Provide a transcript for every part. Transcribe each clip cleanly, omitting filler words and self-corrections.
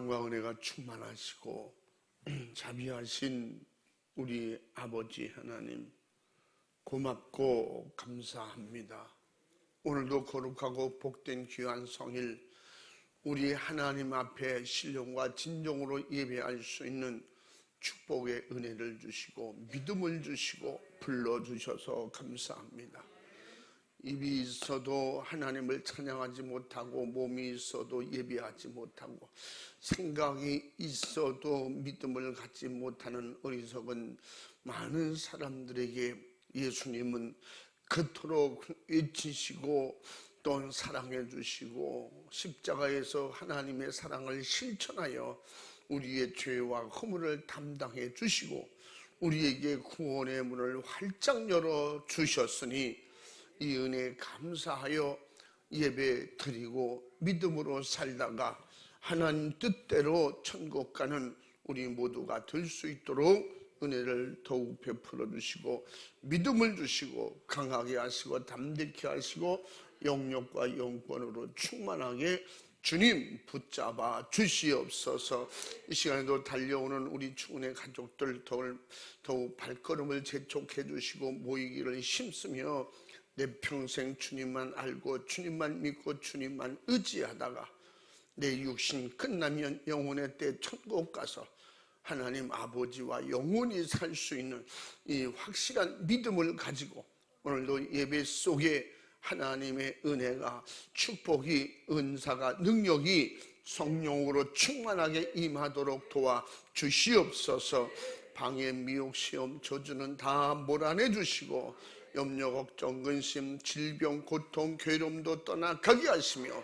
사랑과 은혜가 충만하시고 자비하신 우리 아버지 하나님, 고맙고 감사합니다. 오늘도 거룩하고 복된 귀한 성일, 우리 하나님 앞에 신령과 진정으로 예배할 수 있는 축복의 은혜를 주시고 믿음을 주시고 불러주셔서 감사합니다. 입이 있어도 하나님을 찬양하지 못하고, 몸이 있어도 예배하지 못하고, 생각이 있어도 믿음을 갖지 못하는 어리석은 많은 사람들에게 예수님은 그토록 외치시고 또 사랑해 주시고, 십자가에서 하나님의 사랑을 실천하여 우리의 죄와 허물을 담당해 주시고 우리에게 구원의 문을 활짝 열어 주셨으니 이 은혜에 감사하여 예배 드리고 믿음으로 살다가 하나님 뜻대로 천국 가는 우리 모두가 될 수 있도록 은혜를 더욱 베풀어 주시고 믿음을 주시고 강하게 하시고 담대케 하시고 영력과 영권으로 충만하게 주님 붙잡아 주시옵소서. 이 시간에도 달려오는 우리 주은의 가족들 더욱 발걸음을 재촉해 주시고 모이기를 힘쓰며 내 평생 주님만 알고 주님만 믿고 주님만 의지하다가 내 육신 끝나면 영혼의 때 천국 가서 하나님 아버지와 영원히 살 수 있는 이 확실한 믿음을 가지고 오늘도 예배 속에 하나님의 은혜가, 축복이, 은사가, 능력이 성령으로 충만하게 임하도록 도와 주시옵소서. 방해, 미혹, 시험, 저주는 다 몰아내 주시고 염려, 걱정, 근심, 질병, 고통, 괴로움도 떠나가게 하시며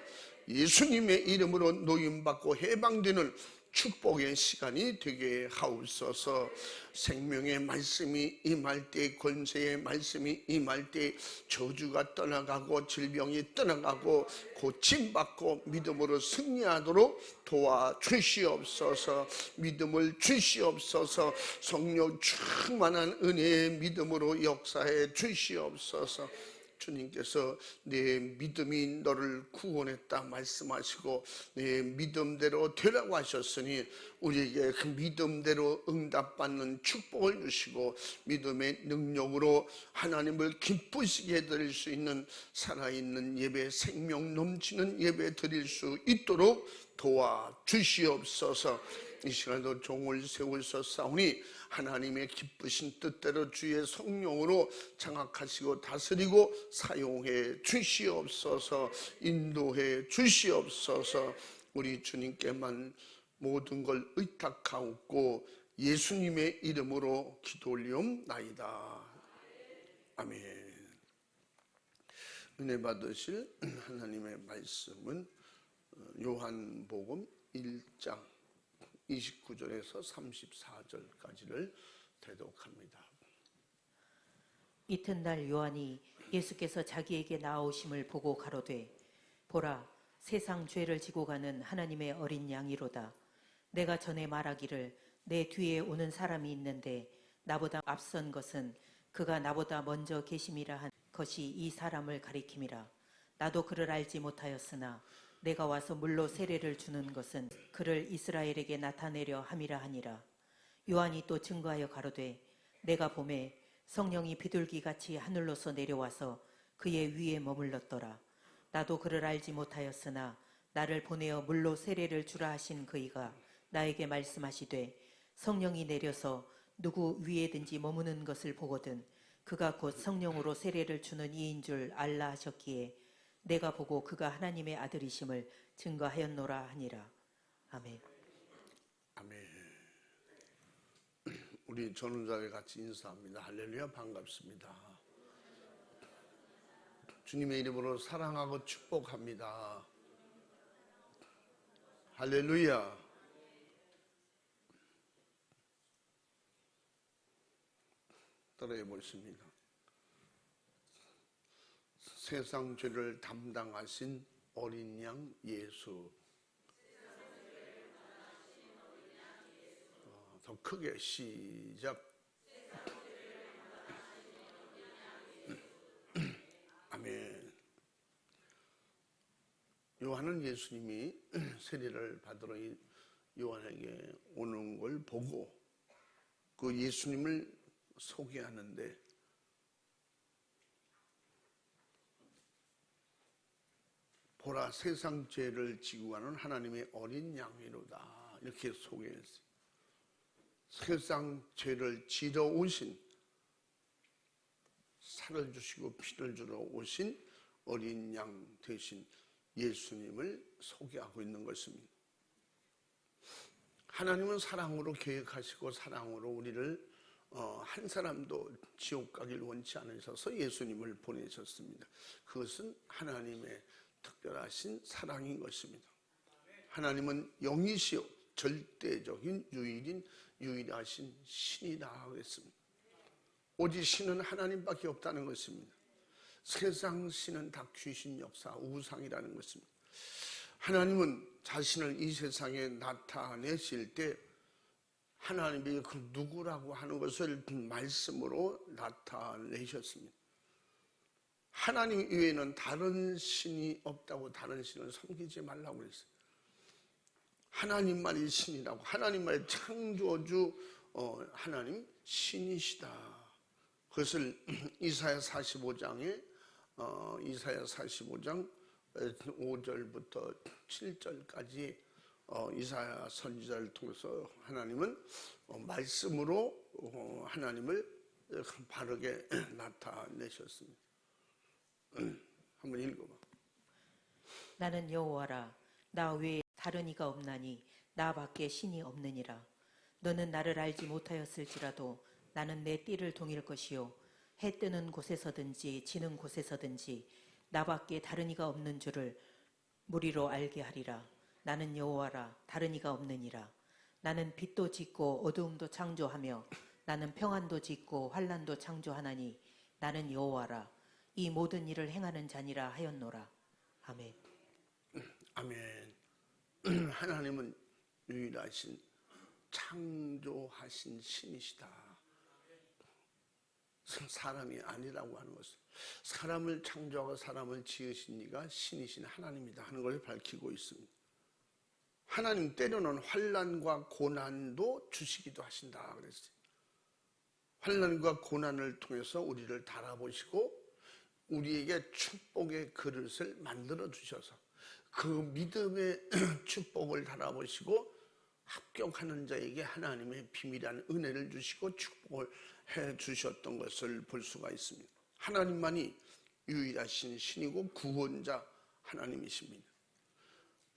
예수님의 이름으로 노임받고 해방되는 축복의 시간이 되게 하옵소서. 생명의 말씀이 임할 때, 권세의 말씀이 임할 때 저주가 떠나가고 질병이 떠나가고 고침받고 믿음으로 승리하도록 도와주시옵소서. 믿음을 주시옵소서. 성령 충만한 은혜의 믿음으로 역사해 주시옵소서. 주님께서 내 믿음이 너를 구원했다 말씀하시고 내 믿음대로 되라고 하셨으니 우리에게 그 믿음대로 응답받는 축복을 주시고 믿음의 능력으로 하나님을 기쁘시게 드릴 수 있는 살아있는 예배, 생명 넘치는 예배 드릴 수 있도록 도와주시옵소서. 이 시간에도 종을 세우셨사오니 하나님의 기쁘신 뜻대로 주의 성령으로 장악하시고 다스리고 사용해 주시옵소서. 인도해 주시옵소서. 우리 주님께만 모든 걸 의탁하옵고 예수님의 이름으로 기도 올리옵나이다. 아멘. 은혜 받으실 하나님의 말씀은 요한복음 1장 29절에서 34절까지를 대독합니다. 이튿날 요한이 예수께서 자기에게 나아오심을 보고 가로되, 보라, 세상 죄를 지고 가는 하나님의 어린 양이로다. 내가 전에 말하기를 내 뒤에 오는 사람이 있는데 나보다 앞선 것은 그가 나보다 먼저 계심이라 한 것이 이 사람을 가리킴이라. 나도 그를 알지 못하였으나 내가 와서 물로 세례를 주는 것은 그를 이스라엘에게 나타내려 함이라 하니라. 요한이 또 증거하여 가로되, 내가 보매 성령이 비둘기같이 하늘로서 내려와서 그의 위에 머물렀더라. 나도 그를 알지 못하였으나 나를 보내어 물로 세례를 주라 하신 그이가 나에게 말씀하시되, 성령이 내려서 누구 위에든지 머무는 것을 보거든 그가 곧 성령으로 세례를 주는 이인 줄 알라 하셨기에 내가 보고 그가 하나님의 아들이심을 증거하였노라 하니라. 아멘. 아멘. 우리 전우자에 같이 인사합니다. 할렐루야, 반갑습니다. 주님의 이름으로 사랑하고 축복합니다. 할렐루야. 따라해 보십니다. 세상 죄를 담당하신 어린 양 예수. 더 크게 시작. 아멘. 요한은 예수님이 세례를 받으러 요한에게 오는 걸 보고 그 예수님을 소개하는데 보라 세상 죄를 지고 가는 하나님의 어린 양이로다 이렇게 소개했어요. 세상 죄를 지러 오신 살을 주시고 피를 주러 오신 어린 양 대신 예수님을 소개하고 있는 것입니다. 하나님은 사랑으로 계획하시고 사랑으로 우리를 한 사람도 지옥 가길 원치 않으셔서 예수님을 보내셨습니다. 그것은 하나님의 특별하신 사랑인 것입니다. 하나님은 영이시요 절대적인 유일하신 신이다 하겠습니다. 오직 신은 하나님밖에 없다는 것입니다. 세상 신은 다 귀신 역사 우상이라는 것입니다. 하나님은 자신을 이 세상에 나타내실 때 하나님이 그 누구라고 하는 것을 말씀으로 나타내셨습니다. 하나님 이외에는 다른 신이 없다고 다른 신을 섬기지 말라고 그랬어요. 하나님만이 신이라고 하나님만이 창조주 하나님 신이시다. 그것을 이사야 45장 5절부터 7절까지 이사야 선지자를 통해서 하나님은 말씀으로 하나님을 바르게 나타내셨습니다. 한번 읽어봐. 나는 여호와라 나 외에 다른 이가 없나니 나밖에 신이 없느니라. 너는 나를 알지 못하였을지라도 나는 내 띠를 동일 것이요 해 뜨는 곳에서든지 지는 곳에서든지 나밖에 다른 이가 없는 줄을 무리로 알게 하리라. 나는 여호와라 다른 이가 없느니라. 나는 빛도 짓고 어두움도 창조하며 나는 평안도 짓고 환난도 창조하나니 나는 여호와라 이 모든 일을 행하는 자니라 하였노라. 아멘. 아멘. 하나님은 유일하신 창조하신 신이시다. 사람이 아니라고 하는 것은 사람을 창조하고 사람을 지으신 이가 신이신 하나님이다 하는 것을 밝히고 있습니다. 하나님 때로는 환난과 고난도 주시기도 하신다 그랬어요. 환난과 고난을 통해서 우리를 달아보시고 우리에게 축복의 그릇을 만들어 주셔서 그 믿음의 축복을 달아보시고 합격하는 자에게 하나님의 비밀한 은혜를 주시고 축복을 해 주셨던 것을 볼 수가 있습니다. 하나님만이 유일하신 신이고 구원자 하나님이십니다.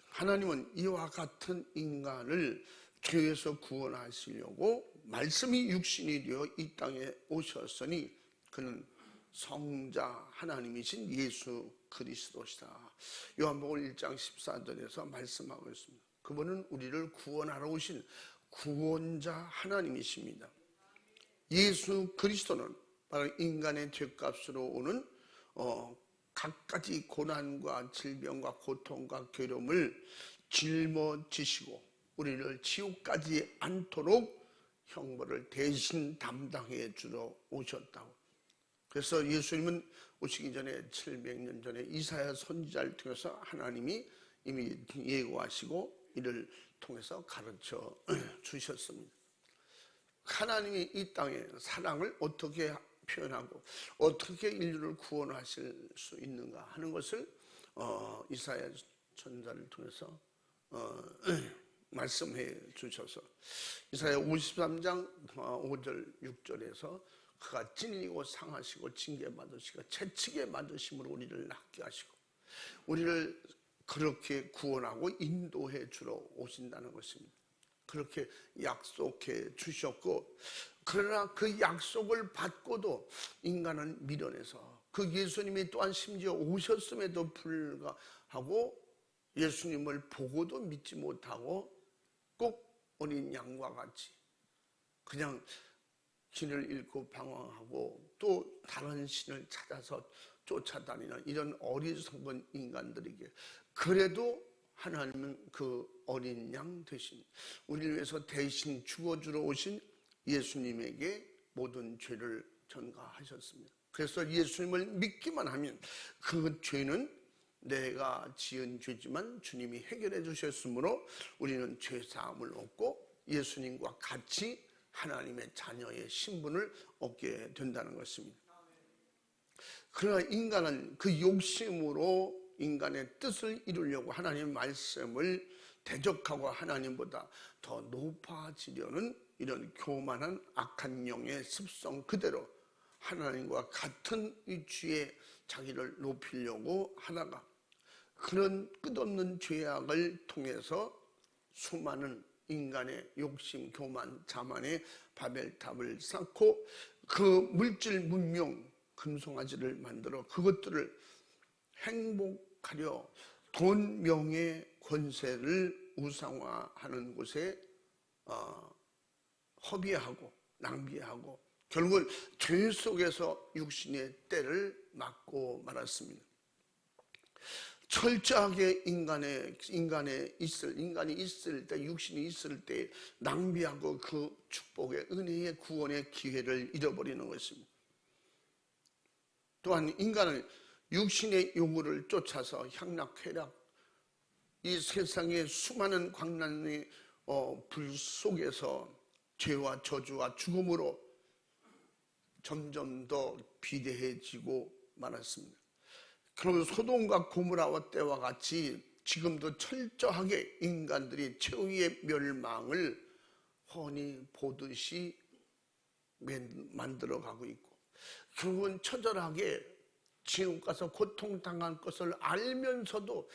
하나님은 이와 같은 인간을 죄에서 구원하시려고 말씀이 육신이 되어 이 땅에 오셨으니 그는 성자 하나님이신 예수 그리스도시다. 요한복음 1장 14절에서 말씀하고 있습니다. 그분은 우리를 구원하러 오신 구원자 하나님이십니다. 예수 그리스도는 바로 인간의 죄값으로 오는 갖가지 고난과 질병과 고통과 괴로움을 짊어지시고 우리를 지옥까지 않도록 형벌을 대신 담당해 주러 오셨다고. 그래서 예수님은 오시기 전에 700년 전에 이사야 선지자를 통해서 하나님이 이미 예고하시고 이를 통해서 가르쳐 주셨습니다. 하나님이 이 땅에 사랑을 어떻게 표현하고 어떻게 인류를 구원하실 수 있는가 하는 것을 이사야 선지자를 통해서 말씀해 주셔서 이사야 53장 5절 6절에서 그가 찔리고 상하시고 징계받으시고 채찍에 맞으심으로 우리를 낫게 하시고 우리를 그렇게 구원하고 인도해 주러 오신다는 것입니다. 그렇게 약속해 주셨고 그러나 그 약속을 받고도 인간은 밀어내서 그 예수님이 또한 심지어 오셨음에도 불구하고 예수님을 보고도 믿지 못하고 꼭 어린 양과 같이 그냥 길을 잃고 방황하고 또 다른 신을 찾아서 쫓아다니는 이런 어리석은 인간들에게 그래도 하나님은 그 어린 양 대신 우리를 위해서 대신 죽어주러 오신 예수님에게 모든 죄를 전가하셨습니다. 그래서 예수님을 믿기만 하면 그 죄는 내가 지은 죄지만 주님이 해결해 주셨으므로 우리는 죄사함을 얻고 예수님과 같이 하나님의 자녀의 신분을 얻게 된다는 것입니다. 그러나 인간은 그 욕심으로 인간의 뜻을 이루려고 하나님의 말씀을 대적하고 하나님보다 더 높아지려는 이런 교만한 악한 영의 습성 그대로 하나님과 같은 위치에 자기를 높이려고 하다가 그런 끝없는 죄악을 통해서 수많은 인간의 욕심, 교만, 자만의 바벨탑을 쌓고 그 물질 문명, 금송아지를 만들어 그것들을 행복하려 돈, 명예, 권세를 우상화하는 곳에 허비하고 낭비하고 결국은 죄 속에서 육신의 때를 맞고 말았습니다. 철저하게 인간이 있을 때, 육신이 있을 때 낭비하고 그 축복의 은혜의 구원의 기회를 잃어버리는 것입니다. 또한 인간은 육신의 요구를 쫓아서 향락쾌락, 이 세상의 수많은 광란의 불 속에서 죄와 저주와 죽음으로 점점 더 비대해지고 말았습니다. 그러면 소돔과 고모라 때와 같이 지금도 철저하게 인간들이 최후의 멸망을 훤히 보듯이 만들어가고 있고 결국은 처절하게 지옥 가서 고통당한 것을 알면서도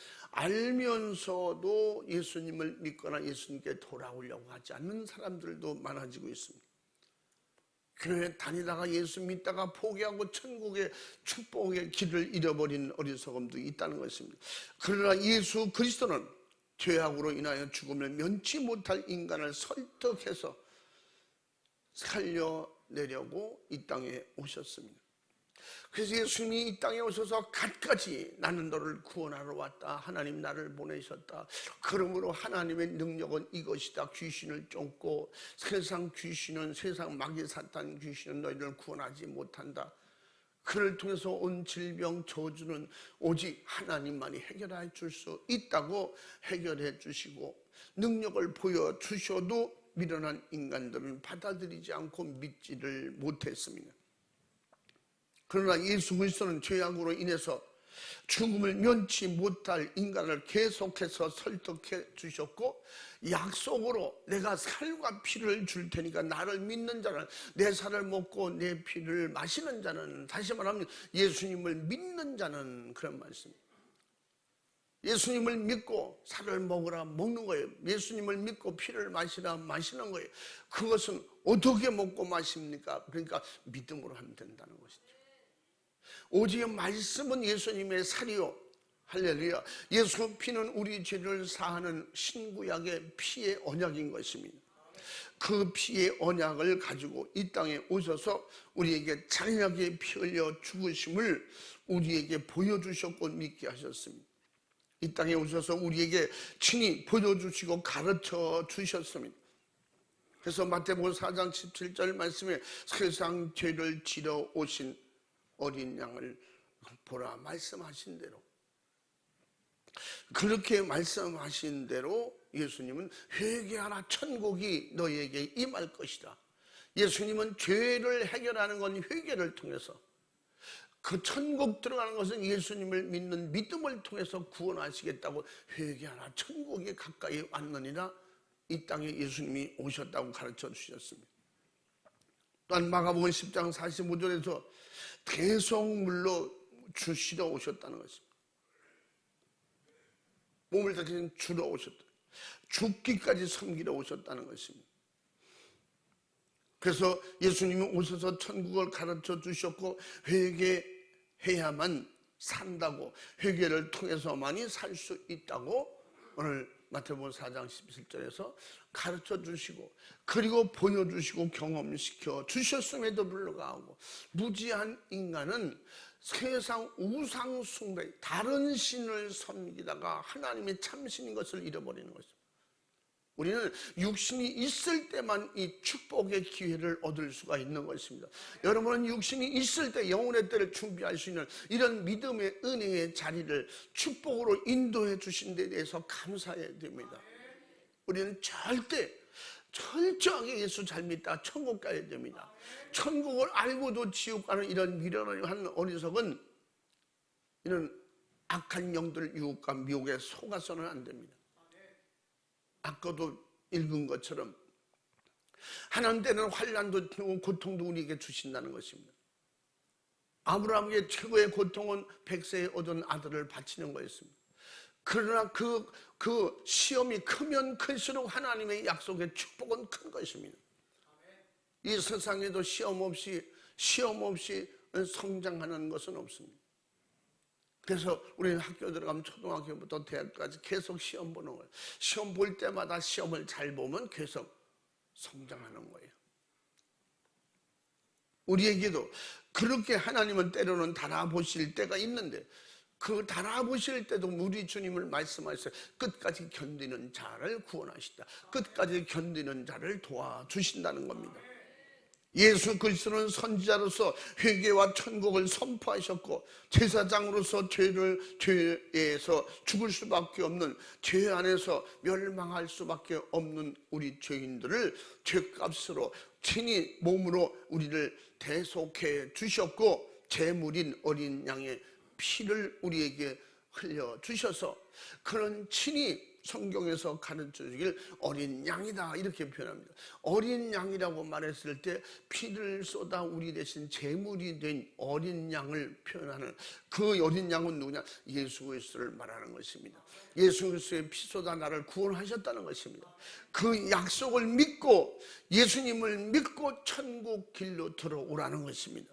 예수님을 믿거나 예수님께 돌아오려고 하지 않는 사람들도 많아지고 있습니다. 교회 다니다가 예수 믿다가 포기하고 천국의 축복의 길을 잃어버린 어리석음도 있다는 것입니다. 그러나 예수 그리스도는 죄악으로 인하여 죽음을 면치 못할 인간을 설득해서 살려내려고 이 땅에 오셨습니다. 그래서 예수님이 이 땅에 오셔서 갖가지 나는 너를 구원하러 왔다. 하나님 나를 보내셨다. 그러므로 하나님의 능력은 이것이다. 귀신을 쫓고 세상 귀신은 세상 마귀 사탄 귀신은 너희를 구원하지 못한다. 그를 통해서 온 질병 저주는 오직 하나님만이 해결해 줄 수 있다고 해결해 주시고 능력을 보여주셔도 미련한 인간들은 받아들이지 않고 믿지를 못했습니다. 그러나 예수 그리스도는 죄악으로 인해서 죽음을 면치 못할 인간을 계속해서 설득해 주셨고 약속으로 내가 살과 피를 줄 테니까 나를 믿는 자는 내 살을 먹고 내 피를 마시는 자는 다시 말하면 예수님을 믿는 자는 그런 말씀입니다. 예수님을 믿고 살을 먹으라 먹는 거예요. 예수님을 믿고 피를 마시라 마시는 거예요. 그것은 어떻게 먹고 마십니까? 그러니까 믿음으로 하면 된다는 것이죠. 오직 말씀은 예수님의 살이요. 할렐루야. 예수 피는 우리 죄를 사하는 신구약의 피의 언약인 것입니다. 그 피의 언약을 가지고 이 땅에 오셔서 우리에게 잔인하게 피 흘려 죽으심을 우리에게 보여주셨고 믿게 하셨습니다. 이 땅에 오셔서 우리에게 친히 보여주시고 가르쳐 주셨습니다. 그래서 마태복음 4장 17절 말씀에 세상 죄를 지러 오신 어린 양을 보라 말씀하신 대로 그렇게 말씀하신 대로 예수님은 회개하라 천국이 너희에게 임할 것이다. 예수님은 죄를 해결하는 건 회개를 통해서 그 천국 들어가는 것은 예수님을 믿는 믿음을 통해서 구원하시겠다고 회개하라 천국이 가까이 왔느니라 이 땅에 예수님이 오셨다고 가르쳐 주셨습니다. 또한 마가복음 10장 45절에서 대성물로 주시러 오셨다는 것입니다. 몸을 대신 주러 오셨다. 죽기까지 섬기러 오셨다는 것입니다. 그래서 예수님이 오셔서 천국을 가르쳐 주셨고 회개해야만 산다고 회개를 통해서만이 살 수 있다고 오늘 마태복음 4장 17절에서 가르쳐 주시고 그리고 보여주시고 경험시켜 주셨음에도 불구하고 무지한 인간은 세상 우상 숭배 다른 신을 섬기다가 하나님의 참신인 것을 잃어버리는 것입니다. 우리는 육신이 있을 때만 이 축복의 기회를 얻을 수가 있는 것입니다. 여러분은 육신이 있을 때 영혼의 때를 준비할 수 있는 이런 믿음의 은혜의 자리를 축복으로 인도해 주신 데 대해서 감사해야 됩니다. 우리는 철저하게 예수 잘 믿다 천국 가야 됩니다. 천국을 알고도 지옥 가는 이런 미련한 어리석은 이런 악한 영들 유혹과 미혹에 속아서는 안 됩니다. 아까도 읽은 것처럼 하나님 때는 환난도 고통도 우리에게 주신다는 것입니다. 아브라함에게 최고의 고통은 100세에 얻은 아들을 바치는 거였습니다. 그러나 그 시험이 크면 클수록 하나님의 약속의 축복은 큰 것입니다. 이 세상에도 시험 없이 성장하는 것은 없습니다. 그래서 우리는 학교 들어가면 초등학교부터 대학까지 계속 시험 보는 거예요. 시험 볼 때마다 시험을 잘 보면 계속 성장하는 거예요. 우리에게도 그렇게 하나님은 때로는 달아보실 때가 있는데 그 달아보실 때도 우리 주님을 말씀하셨어요. 끝까지 견디는 자를 구원하시다. 끝까지 견디는 자를 도와주신다는 겁니다. 예수 그리스도는 선지자로서 회개와 천국을 선포하셨고 제사장으로서 죄에서 죽을 수밖에 없는 죄 안에서 멸망할 수밖에 없는 우리 죄인들을 죄값으로 친히 몸으로 우리를 대속해 주셨고 제물인 어린 양의 피를 우리에게 흘려주셔서 그런 친히 성경에서 가르쳐주길 어린 양이다 이렇게 표현합니다. 어린 양이라고 말했을 때 피를 쏟아 우리 대신 제물이 된 어린 양을 표현하는 그 어린 양은 누구냐? 예수 그리스도를 말하는 것입니다. 예수 그리스도의 피 쏟아 나를 구원하셨다는 것입니다. 그 약속을 믿고 예수님을 믿고 천국 길로 들어오라는 것입니다.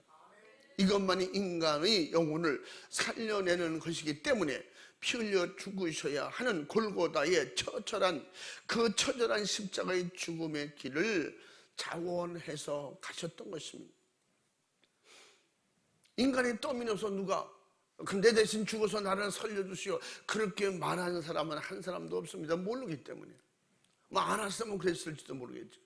이것만이 인간의 영혼을 살려내는 것이기 때문에 피 흘려 죽으셔야 하는 골고다의 처절한 십자가의 죽음의 길을 자원해서 가셨던 것입니다. 인간의 떠밀어서 누가 내 대신 죽어서 나를 살려주시오 그렇게 말하는 사람은 한 사람도 없습니다. 모르기 때문에. 알았으면 그랬을지도 모르겠죠.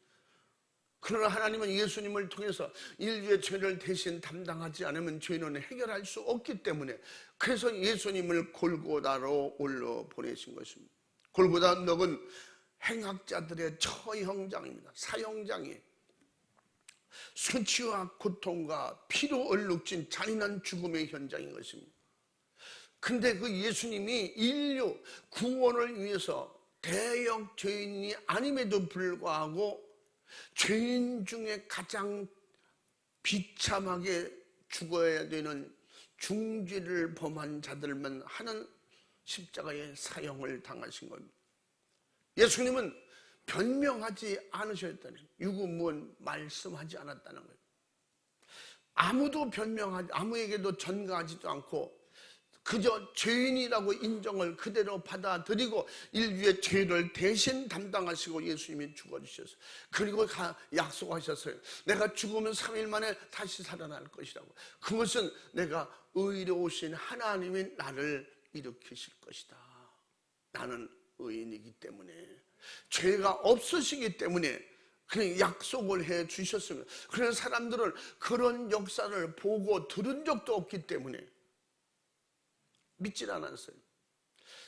그러나 하나님은 예수님을 통해서 인류의 죄를 대신 담당하지 않으면 죄는 해결할 수 없기 때문에 그래서 예수님을 골고다로 올려 보내신 것입니다. 골고다 언덕은 행악자들의 처형장입니다. 사형장이에요. 수치와 고통과 피로 얼룩진 잔인한 죽음의 현장인 것입니다. 근데 그 예수님이 인류 구원을 위해서 대역 죄인이 아님에도 불구하고 죄인 중에 가장 비참하게 죽어야 되는 중죄를 범한 자들만 하는 십자가의 사형을 당하신 겁니다. 예수님은 변명하지 않으셨다는 거예요. 유구무원 말씀하지 않았다는 거예요. 아무에게도 전가하지도 않고 그저 죄인이라고 인정을 그대로 받아들이고 인류의 죄를 대신 담당하시고 예수님이 죽어주셨어요. 그리고 약속하셨어요. 내가 죽으면 3일 만에 다시 살아날 것이라고. 그것은 내가 의로우신 하나님이 나를 일으키실 것이다. 나는 의인이기 때문에 죄가 없으시기 때문에 그냥 약속을 해 주셨습니다. 그래서 사람들은 그런 역사를 보고 들은 적도 없기 때문에 믿질 않았어요.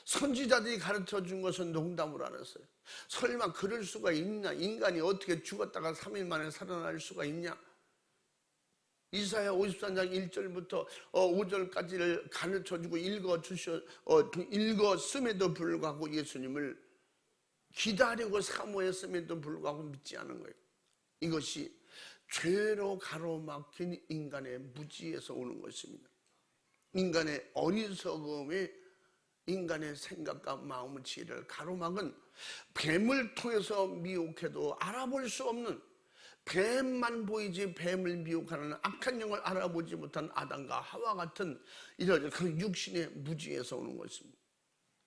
선지자들이 가르쳐 준 것은 농담으로 알았어요. 설마 그럴 수가 있냐? 인간이 어떻게 죽었다가 3일 만에 살아날 수가 있냐? 이사야 53장 1절부터 5절까지를 가르쳐주고 읽었음에도 불구하고 예수님을 기다리고 사모했음에도 불구하고 믿지 않은 거예요. 이것이 죄로 가로막힌 인간의 무지에서 오는 것입니다. 인간의 어리석음에 인간의 생각과 마음의 지혜를 가로막은 뱀을 통해서 미혹해도 알아볼 수 없는 뱀만 보이지 뱀을 미혹하는 악한 영을 알아보지 못한 아담과 하와 같은 이런 그 육신의 무지에서 오는 것입니다.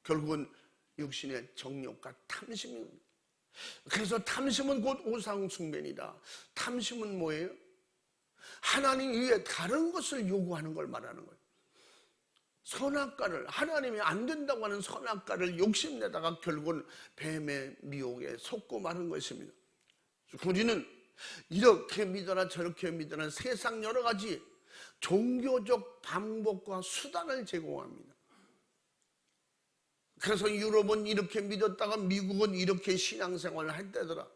결국은 육신의 정욕과 탐심입니다. 그래서 탐심은 곧 우상숭배이다. 탐심은 뭐예요? 하나님 위에 다른 것을 요구하는 걸 말하는 거예요. 선악과를, 하나님이 안 된다고 하는 선악과를 욕심내다가 결국은 뱀의 미혹에 속고 마는 것입니다. 우리는 이렇게 믿어라 저렇게 믿어라 세상 여러 가지 종교적 방법과 수단을 제공합니다. 그래서 유럽은 이렇게 믿었다가 미국은 이렇게 신앙생활을 했다더라.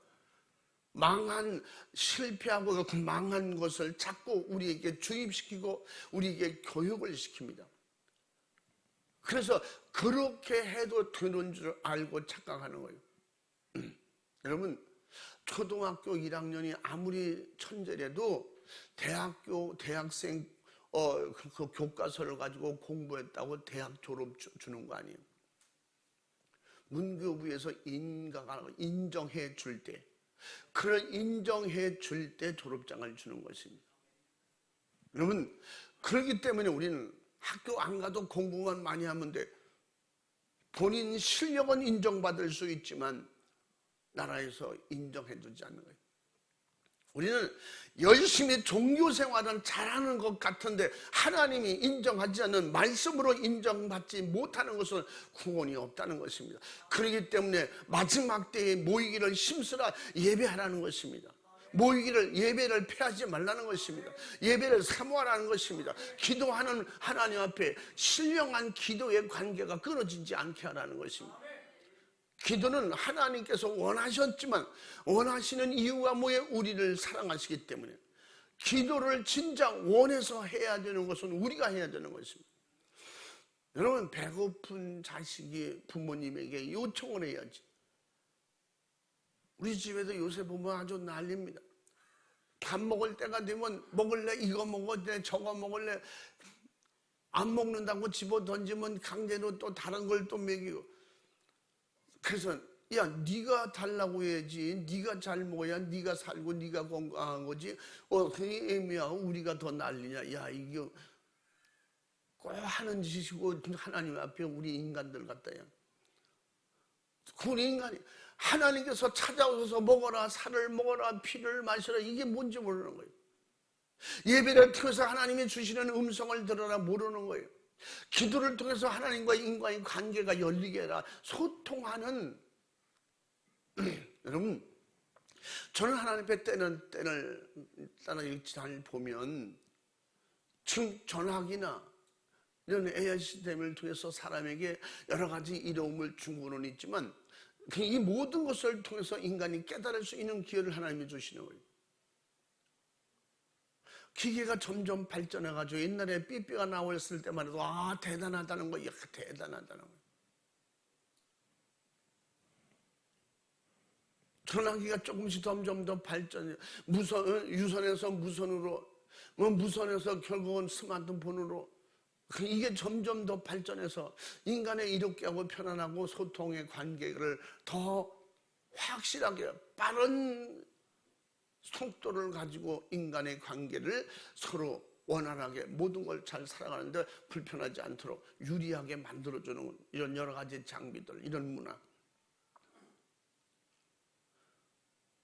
실패하고 그 망한 것을 자꾸 우리에게 주입시키고 우리에게 교육을 시킵니다. 그래서 그렇게 해도 되는 줄 알고 착각하는 거예요. 여러분, 초등학교 1학년이 아무리 천재라도 대학생 그 교과서를 가지고 공부했다고 대학 졸업 주는 거 아니에요. 문교부에서 인정해 줄 때, 그걸 인정해 줄 때 졸업장을 주는 것입니다. 여러분, 그렇기 때문에 우리는 학교 안 가도 공부만 많이 하면 돼. 본인 실력은 인정받을 수 있지만 나라에서 인정해 주지 않는 거예요. 우리는 열심히 종교생활은 잘하는 것 같은데 하나님이 인정하지 않는, 말씀으로 인정받지 못하는 것은 구원이 없다는 것입니다. 그렇기 때문에 마지막 때에 모이기를 힘쓰라 예배하라는 것입니다. 예배를 패하지 말라는 것입니다. 예배를 사모하라는 것입니다. 기도하는 하나님 앞에 신령한 기도의 관계가 끊어지지 않게 하라는 것입니다. 기도는 하나님께서 원하셨지만 원하시는 이유가 뭐예요? 우리를 사랑하시기 때문에. 기도를 진짜 원해서 해야 되는 것은 우리가 해야 되는 것입니다. 여러분, 배고픈 자식이 부모님에게 요청을 해야지. 우리 집에도 요새 보면 아주 난립니다. 밥 먹을 때가 되면 먹을래? 이거 먹을래? 저거 먹을래? 안 먹는다고 집어 던지면 강제로 또 다른 걸 또 먹이고. 그래서 야, 네가 달라고 해야지. 네가 잘 먹어야 네가 살고 네가 건강한 거지. 그게 애매하고 우리가 더 난리냐. 야, 이게 꼭 하는 짓이고 하나님 앞에 우리 인간들 같다야. 우리 인간이 하나님께서 찾아오셔서 먹어라, 살을 먹어라, 피를 마셔라, 이게 뭔지 모르는 거예요. 예배를 통해서 하나님이 주시는 음성을 들어라 모르는 거예요. 기도를 통해서 하나님과 인간의 관계가 열리게 해라, 소통하는. 여러분, 저는 하나님 앞에 때를 따라 잘 보면 지금 전화기나 이런 AI 시스템을 통해서 사람에게 여러 가지 이로움을 준 거는 있지만 이 모든 것을 통해서 인간이 깨달을 수 있는 기회를 하나님이 주시는 거예요. 기계가 점점 발전해가지고 옛날에 삐삐가 나왔을 때만 해도 대단하다는 거예요. 대단하다는 거예요. 전화기가 조금씩 점점 더 발전해. 유선에서 무선으로, 무선에서 결국은 스마트폰으로, 이게 점점 더 발전해서 인간의 이롭게 하고 편안하고 소통의 관계를 더 확실하게 빠른 속도를 가지고 인간의 관계를 서로 원활하게 모든 걸 잘 살아가는데 불편하지 않도록 유리하게 만들어주는 이런 여러 가지 장비들, 이런 문화.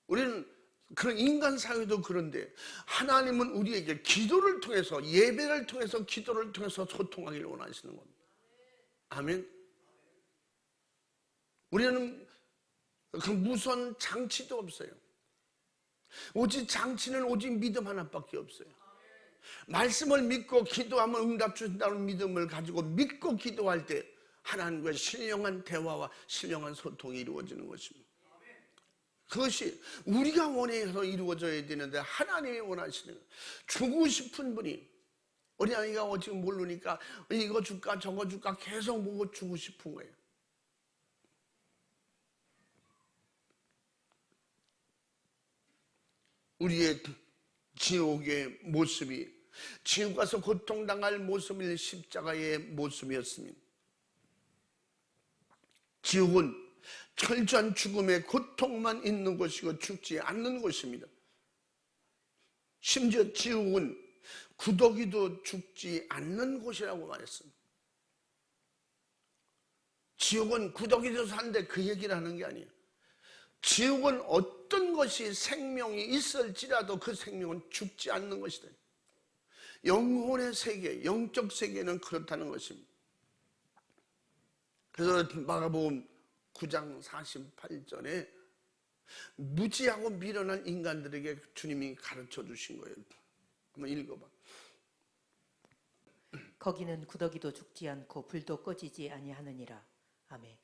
우리는 그런 인간 사회도 그런데 하나님은 우리에게 기도를 통해서, 예배를 통해서, 기도를 통해서 소통하기를 원하시는 겁니다. 아멘. 우리는 그 무선 장치도 없어요. 오직 장치는 오직 믿음 하나밖에 없어요. 말씀을 믿고 기도하면 응답 주신다는 믿음을 가지고 믿고 기도할 때 하나님과의 신령한 대화와 신령한 소통이 이루어지는 것입니다. 그것이 우리가 원해서 이루어져야 되는데 하나님이 원하시는 거예요. 주고 싶은 분이, 어린아이가 지금 모르니까 이거 줄까 저거 줄까 계속 보고 주고 싶은 거예요. 우리의 지옥의 모습이 지옥 가서 고통당할 모습이 십자가의 모습이었습니다. 지옥은 철저한 죽음의 고통만 있는 곳이고 죽지 않는 곳입니다. 심지어 지옥은 구더기도 죽지 않는 곳이라고 말했습니다. 지옥은 구더기도 사는데 그 얘기를 하는 게 아니에요. 지옥은 어떤 것이 생명이 있을지라도 그 생명은 죽지 않는 것이다. 영혼의 세계, 영적 세계는 그렇다는 것입니다. 그래서 마가복음 9장 48절에 무지하고 미련한 인간들에게 주님이 가르쳐 주신 거예요. 한번 읽어봐. 거기는 구더기도 죽지 않고 불도 꺼지지 아니하느니라. 아멘.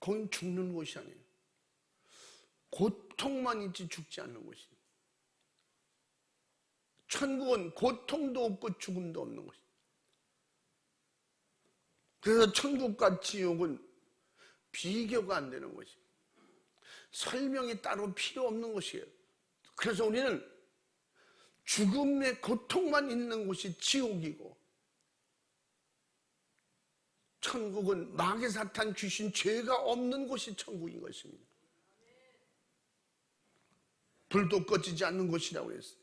거긴 죽는 곳이 아니에요. 고통만 있지 죽지 않는 곳이에요. 천국은 고통도 없고 죽음도 없는 곳이에요. 그래서 천국과 지옥은 비교가 안 되는 것이에요. 설명이 따로 필요 없는 것이에요. 그래서 우리는 죽음의 고통만 있는 곳이 지옥이고, 천국은 마귀 사탄 귀신 죄가 없는 곳이 천국인 것입니다. 불도 꺼지지 않는 곳이라고 했어요.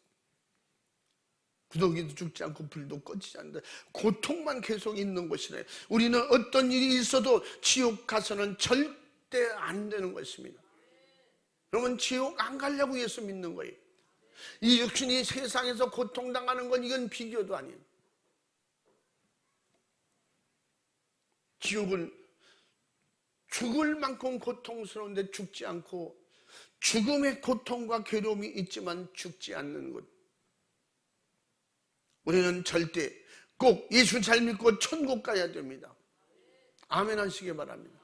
구더기도 죽지 않고 불도 꺼지지 않는다. 고통만 계속 있는 곳이래. 우리는 어떤 일이 있어도 지옥 가서는 절대 안 되는 것입니다. 그러면 지옥 안 가려고 예수 믿는 거예요. 이 육신이 세상에서 고통당하는 건 이건 비교도 아니에요. 지옥은 죽을 만큼 고통스러운데 죽지 않고, 죽음의 고통과 괴로움이 있지만 죽지 않는 곳. 우리는 절대 꼭 예수 잘 믿고 천국 가야 됩니다. 아멘 하시기 바랍니다.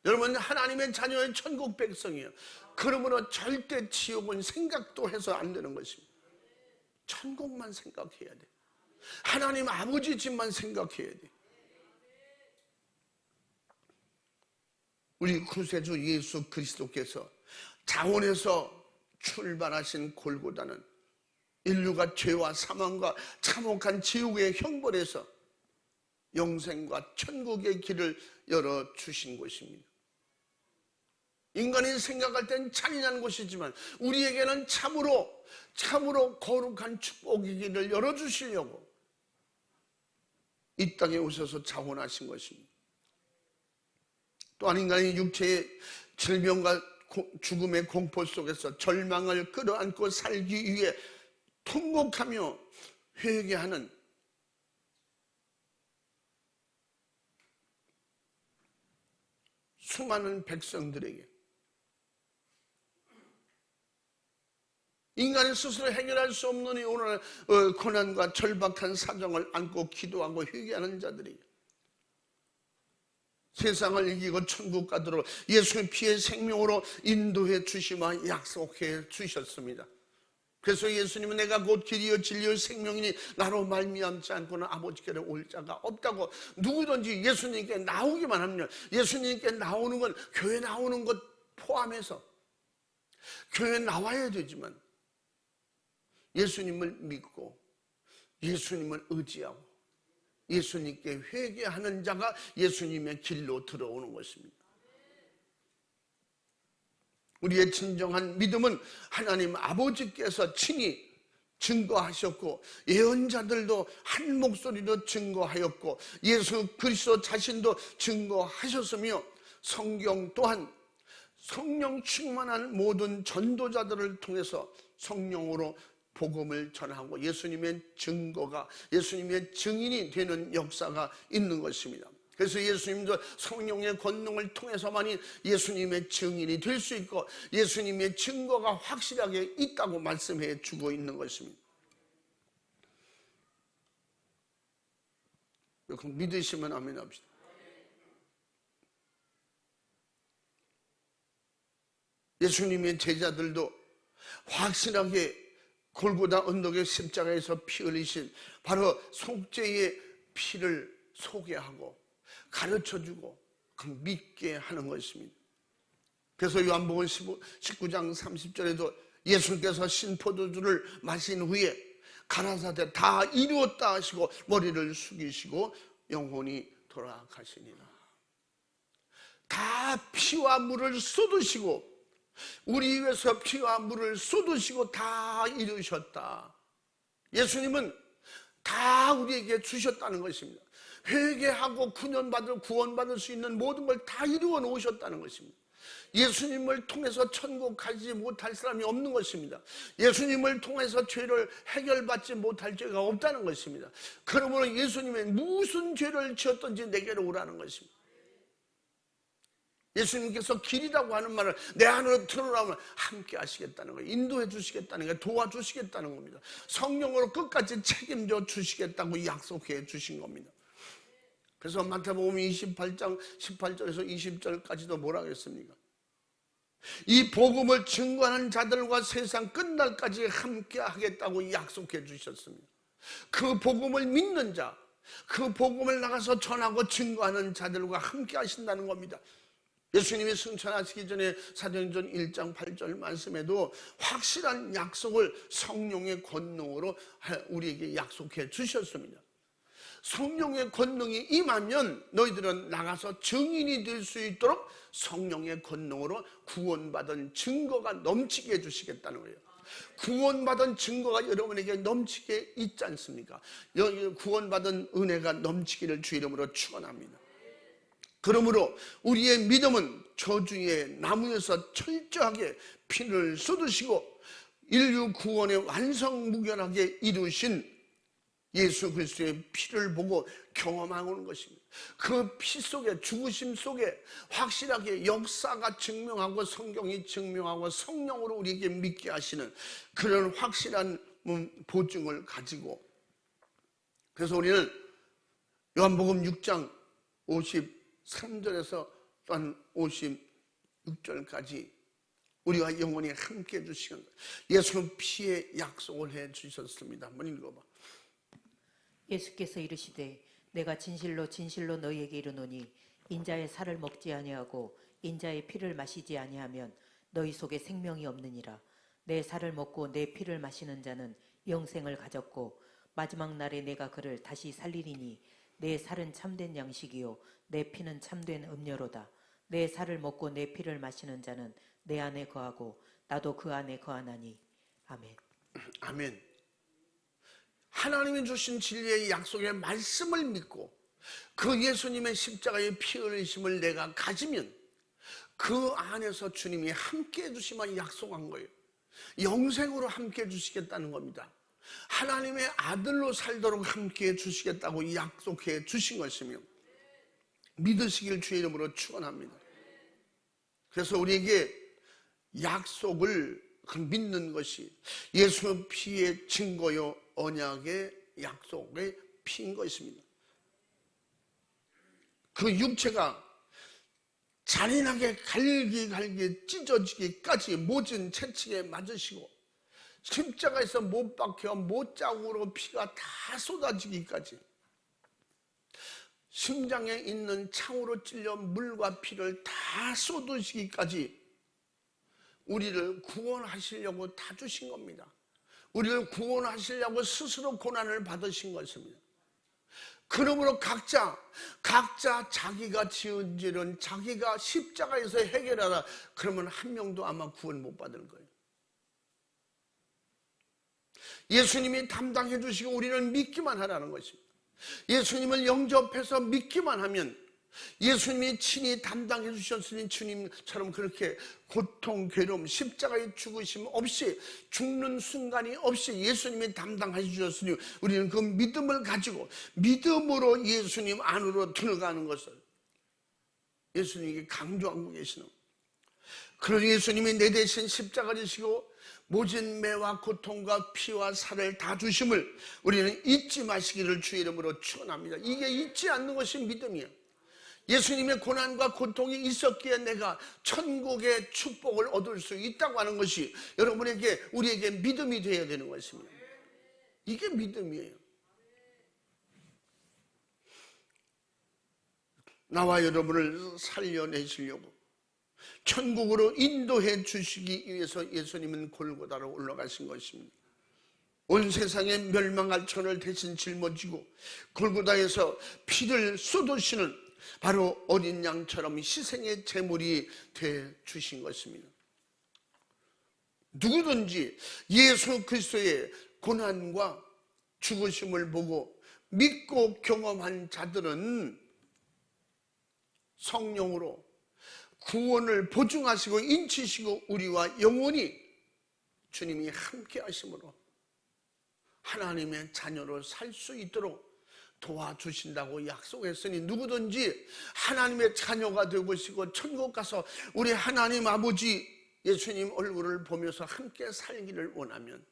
여러분, 하나님의 자녀의 천국 백성이에요. 그러므로 절대 지옥은 생각도 해서 안 되는 것입니다. 천국만 생각해야 돼. 하나님 아버지 집만 생각해야 돼. 우리 구세주 예수 그리스도께서 자원에서 출발하신 골고다는 인류가 죄와 사망과 참혹한 지옥의 형벌에서 영생과 천국의 길을 열어주신 곳입니다. 인간이 생각할 땐 잔인한 곳이지만 우리에게는 참으로 거룩한 축복의 길을 열어주시려고 이 땅에 오셔서 자원하신 것입니다. 또한 인간이 육체의 질병과 죽음의 공포 속에서 절망을 끌어안고 살기 위해 통곡하며 회개하는 수많은 백성들에게 인간이 스스로 해결할 수 없는 이 오늘 고난과 절박한 사정을 안고 기도하고 회개하는 자들에게 세상을 이기고 천국 가도록 예수의 피의 생명으로 인도해 주시며 약속해 주셨습니다. 그래서 예수님은 내가 곧 길이요 진리요 생명이니 나로 말미암지 않고는 아버지께로 올 자가 없다고. 누구든지 예수님께 나오기만 하면, 예수님께 나오는 건 교회 나오는 것 포함해서 교회 나와야 되지만 예수님을 믿고 예수님을 의지하고 예수님께 회개하는 자가 예수님의 길로 들어오는 것입니다. 우리의 진정한 믿음은 하나님 아버지께서 친히 증거하셨고 예언자들도 한 목소리로 증거하였고 예수 그리스도 자신도 증거하셨으며 성경 또한 성령 충만한 모든 전도자들을 통해서 성령으로 복음을 전하고 예수님의 증거가, 예수님의 증인이 되는 역사가 있는 것입니다. 그래서 예수님도 성령의 권능을 통해서만이 예수님의 증인이 될 수 있고 예수님의 증거가 확실하게 있다고 말씀해 주고 있는 것입니다. 믿으시면 아멘 합시다. 예수님의 제자들도 확실하게 골고다 언덕의 십자가에서 피 흘리신 바로 속죄의 피를 소개하고 가르쳐주고 믿게 하는 것입니다. 그래서 요한복음 19장 30절에도 예수께서 신포도주를 마신 후에 가라사대 다 이루었다 하시고 머리를 숙이시고 영혼이 돌아가시니라. 다 피와 물을 쏟으시고 우리 위해서 피와 물을 쏟으시고 다 이루셨다. 예수님은 다 우리에게 주셨다는 것입니다. 회개하고 구원받을 수 있는 모든 걸 다 이루어 놓으셨다는 것입니다. 예수님을 통해서 천국 가지 못할 사람이 없는 것입니다. 예수님을 통해서 죄를 해결받지 못할 죄가 없다는 것입니다. 그러므로 예수님이 무슨 죄를 지었든지 내게로 오라는 것입니다. 예수님께서 길이라고 하는 말을 내 안으로 들어오라면 함께 하시겠다는 거예요. 인도해 주시겠다는 거예요. 도와주시겠다는 겁니다. 성령으로 끝까지 책임져 주시겠다고 약속해 주신 겁니다. 그래서 마태복음 28장 18절에서 20절까지도 뭐라고 했습니까? 이 복음을 증거하는 자들과 세상 끝날까지 함께 하겠다고 약속해 주셨습니다. 그 복음을 믿는 자, 그 복음을 나가서 전하고 증거하는 자들과 함께 하신다는 겁니다. 예수님이 승천하시기 전에 사도행전 1장 8절 말씀에도 확실한 약속을 성령의 권능으로 우리에게 약속해 주셨습니다. 성령의 권능이 임하면 너희들은 나가서 증인이 될 수 있도록 성령의 권능으로 구원받은 증거가 넘치게 해주시겠다는 거예요. 구원받은 증거가 여러분에게 넘치게 있지 않습니까? 구원받은 은혜가 넘치기를 주 이름으로 축원합니다. 그러므로 우리의 믿음은 저주의 나무에서 철저하게 피를 쏟으시고 인류 구원의 완성무결하게 이루신 예수 그리스도의 피를 보고 경험하는 것입니다. 그 피 속에, 죽으심 속에 확실하게 역사가 증명하고 성경이 증명하고 성령으로 우리에게 믿게 하시는 그런 확실한 보증을 가지고, 그래서 우리는 요한복음 6장 53절에서 또한 56절까지 우리와 영원히 함께 해주시는 예수 피의 약속을 해주셨습니다. 한번 읽어봐. 예수께서 이르시되 내가 진실로 진실로 너희에게 이르노니 인자의 살을 먹지 아니하고 인자의 피를 마시지 아니하면 너희 속에 생명이 없느니라. 내 살을 먹고 내 피를 마시는 자는 영생을 가졌고 마지막 날에 내가 그를 다시 살리리니 내 살은 참된 양식이요 내 피는 참된 음료로다. 내 살을 먹고 내 피를 마시는 자는 내 안에 거하고 나도 그 안에 거하나니. 아멘. 아멘. 하나님이 주신 진리의 약속의 말씀을 믿고 그 예수님의 십자가의 피 흘리심을 내가 가지면 그 안에서 주님이 함께 해주시면 약속한 거예요. 영생으로 함께 해주시겠다는 겁니다. 하나님의 아들로 살도록 함께 해주시겠다고 약속해 주신 것이며 믿으시길 주의 이름으로 축원합니다. 그래서 우리에게 약속을 믿는 것이 예수 피의 증거요 언약의 약속의 피인 것입니다. 그 육체가 잔인하게 갈기갈기 찢어지기까지 모진 채찍에 맞으시고 십자가에서 못 박혀 못자국으로 피가 다 쏟아지기까지 심장에 있는 창으로 찔려 물과 피를 다 쏟으시기까지 우리를 구원하시려고 다 주신 겁니다. 우리를 구원하시려고 스스로 고난을 받으신 것입니다. 그러므로 각자 자기가 지은 죄는 자기가 십자가에서 해결하라. 그러면 한 명도 아마 구원 못 받을 거예요. 예수님이 담당해 주시고 우리는 믿기만 하라는 것입니다. 예수님을 영접해서 믿기만 하면 예수님이 친히 담당해 주셨으니 주님처럼 그렇게 고통, 괴로움, 십자가의 죽으심 없이 죽는 순간이 없이 예수님이 담당해 주셨으니 우리는 그 믿음을 가지고 믿음으로 예수님 안으로 들어가는 것을 예수님이 강조하고 계시는, 그런 예수님이 내 대신 십자가를 지시고 모진 매와 고통과 피와 살을 다 주심을 우리는 잊지 마시기를 주의 이름으로 축원합니다. 이게 잊지 않는 것이 믿음이에요. 예수님의 고난과 고통이 있었기에 내가 천국의 축복을 얻을 수 있다고 하는 것이 여러분에게 우리에게 믿음이 되어야 되는 것입니다. 이게 믿음이에요. 나와 여러분을 살려내시려고 천국으로 인도해 주시기 위해서 예수님은 골고다로 올라가신 것입니다. 온 세상에 멸망할 천을 대신 짊어지고 골고다에서 피를 쏟으시는 바로 어린 양처럼 희생의 제물이 돼 주신 것입니다. 누구든지 예수 그리스도의 고난과 죽으심을 보고 믿고 경험한 자들은 성령으로 구원을 보증하시고 인치시고 우리와 영원히 주님이 함께 하심으로 하나님의 자녀로 살 수 있도록 도와주신다고 약속했으니 누구든지 하나님의 자녀가 되고 천국 가서 우리 하나님 아버지 예수님 얼굴을 보면서 함께 살기를 원하면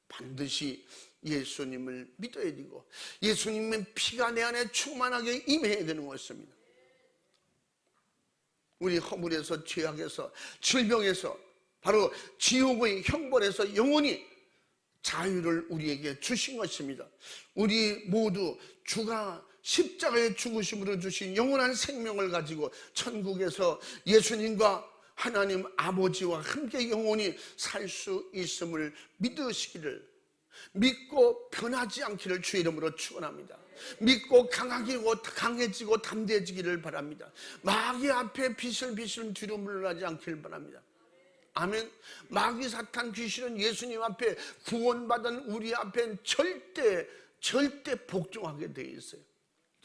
반드시 예수님을 믿어야 되고 예수님의 피가 내 안에 충만하게 임해야 되는 것입니다. 우리 허물에서 죄악에서 질병에서 바로 지옥의 형벌에서 영원히 자유를 우리에게 주신 것입니다. 우리 모두 주가 십자가의 죽으심으로 주신 영원한 생명을 가지고 천국에서 예수님과 하나님 아버지와 함께 영원히 살 수 있음을 믿으시기를, 믿고 변하지 않기를 주의 이름으로 축원합니다. 믿고 강해지고 담대해지기를 바랍니다. 마귀 앞에 비슬비슬 뒤로 물러나지 않기를 바랍니다. 아멘. 마귀 사탄 귀신은 예수님 앞에 구원받은 우리 앞엔 절대 복종하게 되어 있어요.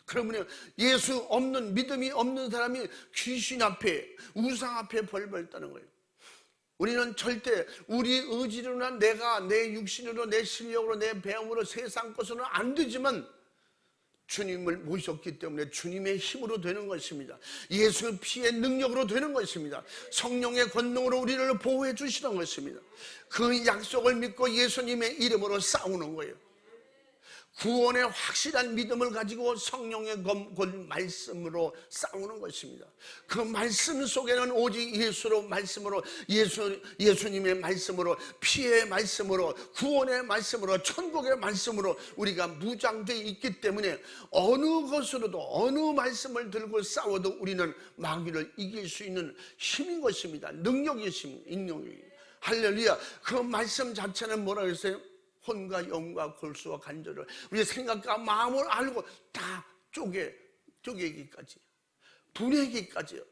그러면 예수 없는, 믿음이 없는 사람이 귀신 앞에, 우상 앞에 벌벌 떠는 거예요. 우리는 절대 우리 의지로나 내 육신으로, 내 실력으로, 내 배움으로 세상 것으로는 안 되지만 주님을 모셨기 때문에 주님의 힘으로 되는 것입니다. 예수의 피의 능력으로 되는 것입니다. 성령의 권능으로 우리를 보호해 주시는 것입니다. 그 약속을 믿고 예수님의 이름으로 싸우는 거예요. 구원의 확실한 믿음을 가지고 성령의 말씀으로 싸우는 것입니다. 그 말씀 속에는 오직 예수로 말씀으로 예수님의 말씀으로, 피의 말씀으로, 구원의 말씀으로, 천국의 말씀으로 우리가 무장되어 있기 때문에 어느 것으로도, 어느 말씀을 들고 싸워도 우리는 마귀를 이길 수 있는 힘인 것입니다. 능력이십니다. 할렐루야. 그 말씀 자체는 뭐라고 했어요? 혼과 영과 골수와 간절을, 우리의 생각과 마음을 알고 다 쪼개기까지, 분해기까지,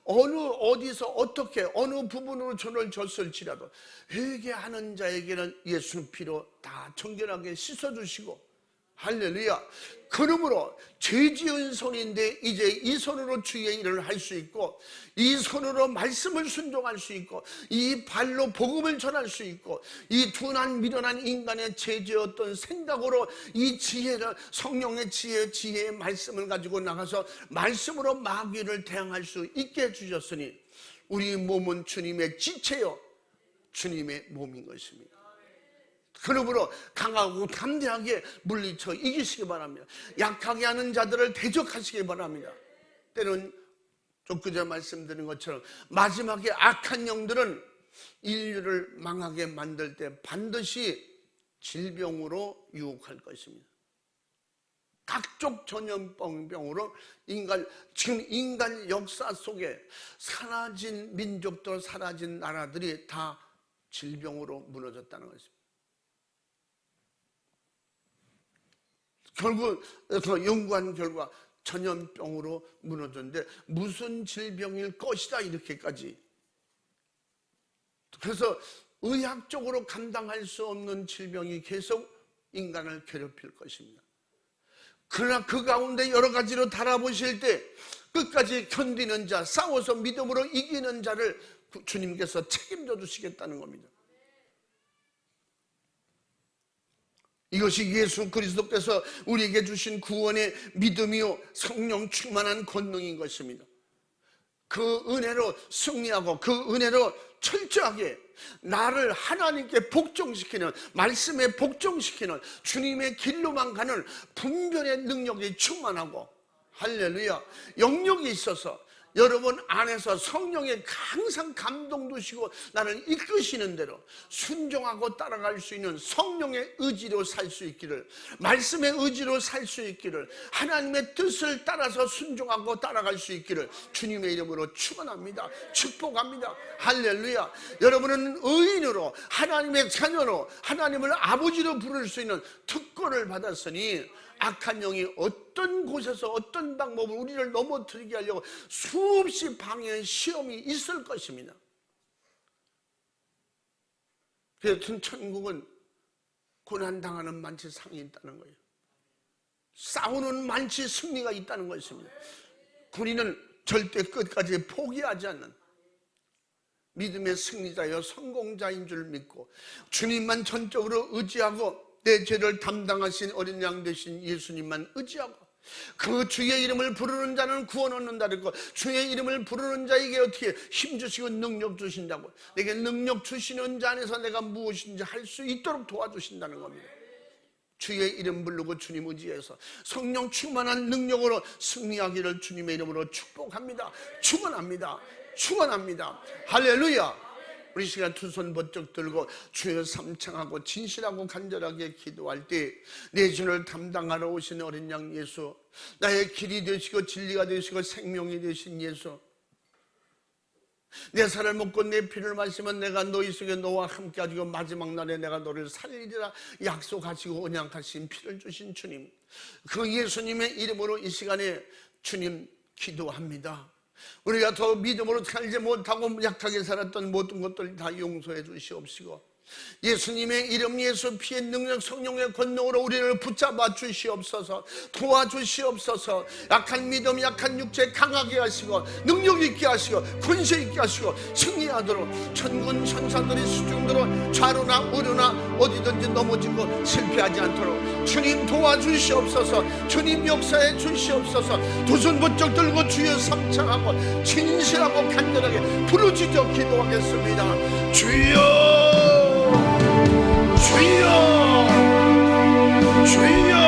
어디서 어떻게 어느 부분으로 저를 졌을지라도 회개하는 자에게는 예수 피로 다 정결하게 씻어주시고, 할렐루야. 그러므로 죄 지은 손인데 이제 이 손으로 주의 일을 할 수 있고, 이 손으로 말씀을 순종할 수 있고, 이 발로 복음을 전할 수 있고, 이 둔한 미련한 인간의 죄 지었던 생각으로 이 지혜를, 성령의 지혜의 말씀을 가지고 나가서 말씀으로 마귀를 대항할 수 있게 해주셨으니 우리 몸은 주님의 지체요 주님의 몸인 것입니다. 그러므로 강하고 담대하게 물리쳐 이기시기 바랍니다. 약하게 하는 자들을 대적하시기 바랍니다. 때는 좀 그저 말씀드린 것처럼 마지막에 악한 영들은 인류를 망하게 만들 때 반드시 질병으로 유혹할 것입니다. 각종 전염병으로 지금 인간 역사 속에 사라진 민족도 사라진 나라들이 다 질병으로 무너졌다는 것입니다. 결국 연구한 결과 전염병으로 무너졌는데 무슨 질병일 것이다 이렇게까지. 그래서 의학적으로 감당할 수 없는 질병이 계속 인간을 괴롭힐 것입니다. 그러나 그 가운데 여러 가지로 달아보실 때 끝까지 견디는 자, 싸워서 믿음으로 이기는 자를 주님께서 책임져 주시겠다는 겁니다. 이것이 예수 그리스도께서 우리에게 주신 구원의 믿음이요 성령 충만한 권능인 것입니다. 그 은혜로 승리하고 그 은혜로 철저하게 나를 하나님께 복종시키는, 말씀에 복종시키는 주님의 길로만 가는 분별의 능력이 충만하고, 할렐루야, 영역이 있어서 여러분 안에서 성령의 항상 감동 두시고 나를 이끄시는 대로 순종하고 따라갈 수 있는 성령의 의지로 살 수 있기를, 말씀의 의지로 살 수 있기를, 하나님의 뜻을 따라서 순종하고 따라갈 수 있기를 주님의 이름으로 축원합니다. 축복합니다. 할렐루야. 여러분은 의인으로, 하나님의 자녀로, 하나님을 아버지로 부를 수 있는 특권을 받았으니 악한 영이 어떤 곳에서 어떤 방법으로 우리를 넘어뜨리게 하려고 수없이 방해의 시험이 있을 것입니다. 그래서 천국은 고난당하는 만치 상이 있다는 거예요. 싸우는 만치 승리가 있다는 것입니다. 군인은 절대 끝까지 포기하지 않는 믿음의 승리자여 성공자인 줄 믿고 주님만 전적으로 의지하고 내 죄를 담당하신 어린 양 되신 예수님만 의지하고 그 주의 이름을 부르는 자는 구원 얻는다 그랬고 주의 이름을 부르는 자에게 어떻게 힘주시고 능력 주신다고 내게 능력 주시는 자 안에서 내가 무엇인지 할 수 있도록 도와주신다는 겁니다. 주의 이름 부르고 주님 의지해서 성령 충만한 능력으로 승리하기를 주님의 이름으로 축복합니다. 축원합니다. 축원합니다. 할렐루야. 우리 시간 두 손 번쩍 들고 주여 삼창하고 진실하고 간절하게 기도할 때 내 죄를 담당하러 오신 어린 양 예수, 나의 길이 되시고 진리가 되시고 생명이 되신 예수, 내 살을 먹고 내 피를 마시면 내가 너희 속에 너와 함께 하시고 마지막 날에 내가 너를 살리리라 약속하시고 언약하신 피를 주신 주님, 그 예수님의 이름으로 이 시간에 주님 기도합니다. 우리가 더 믿음으로 살지 못하고 약하게 살았던 모든 것들 다 용서해 주시옵시고 예수님의 이름 예수 피의 능력 성령의 권능으로 우리를 붙잡아 주시옵소서. 도와주시옵소서. 약한 믿음 약한 육체 강하게 하시고 능력 있게 하시고 권세 있게 하시고 승리하도록 천군 천사들이 수중들어 좌로나 우로나 어디든지 넘어지고 실패하지 않도록 주님 도와주시옵소서. 주님 역사해 주시옵소서. 두 손 번쩍 들고 주여 삼창하고 진실하고 간절하게 부르짖어 기도하겠습니다. 주여 주여 주여